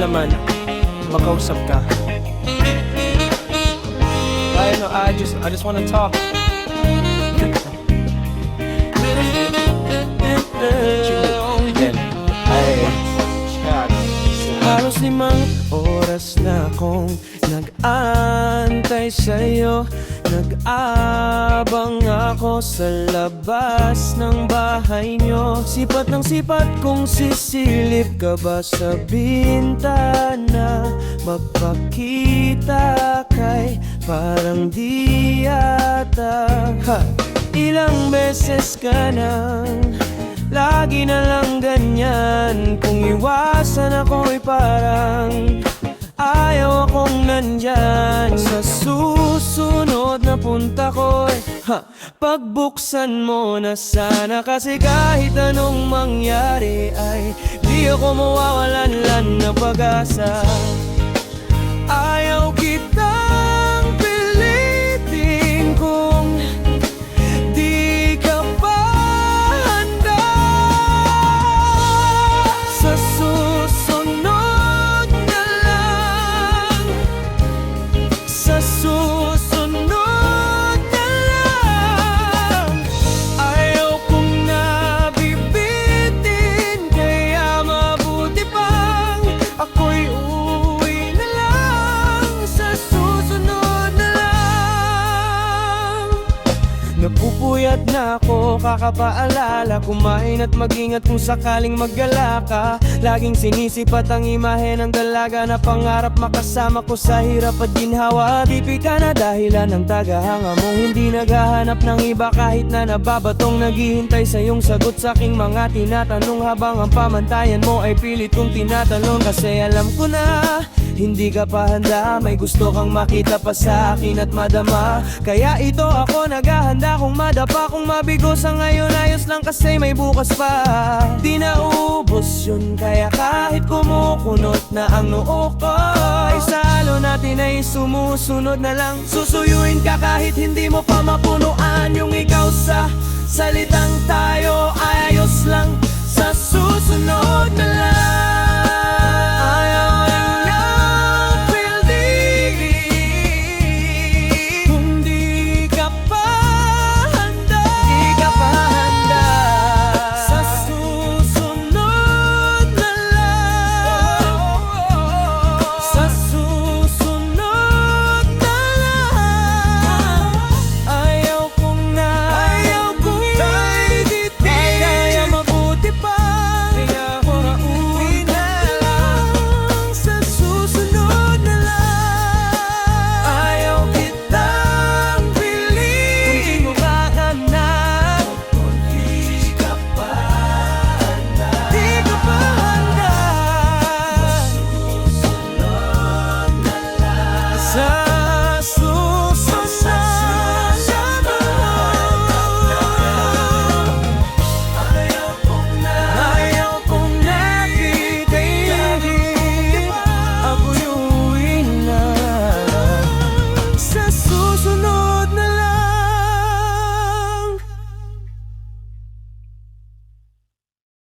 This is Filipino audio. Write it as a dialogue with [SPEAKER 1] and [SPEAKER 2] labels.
[SPEAKER 1] naman makausap ka. I just wanna talk. Halos 5 oras na akong nag-aantay sa'yo. Nag-abang ako sa labas ng bahay nyo. Sipat ng sipat kung sisilip ka ba sa bintana. Magpakita kay parang di yata. Ilang beses ka nang lagi na lang ganyan. Kung iwasan ako'y parang ayaw akong nandyan. Sa susunod na punta ko'y pagbuksan mo na sana. Kasi kahit anong mangyari ay di ako mawawalan ng pag-asa. Ayaw kitang pilitin kung di ka pa handa. Sa susunod na lang, sa susunod na lang. Ayaw kong nabibitin, kaya mabuti pang ako'y uuwi na lang. Sa susunod na lang. Napupuyat na ako kakapaalala. Kumain at mag-ingat kung sakaling maggala ka. Laging sinisipat ang imahe ng dalaga na pangarap makasama ko sa hirap at ginhawa. Tipi ka na dahilan ng tagahanga mong hindi naghahanap ng iba. Kahit na nababatong naghihintay sa iyong sagot sa aking mga tinatanong. Habang ang pamantayan mo ay pilit kong tinatalon. Kasi alam ko na hindi ka pa handa. May gusto kang makita pa sa akin at madama. Kaya ito ako naghahanda kung madapa. Kung mabigo sa ngayon ayos lang kasi may bukas pa. Di naubos yun kaya kahit kumukunot na ang noo ko ay sa halo natin ay sumusunod na lang. Susuyuin ka kahit hindi mo pa mapunuan. Yung ikaw sa salitang tayo ay ayos lang. Sa susunod na lang.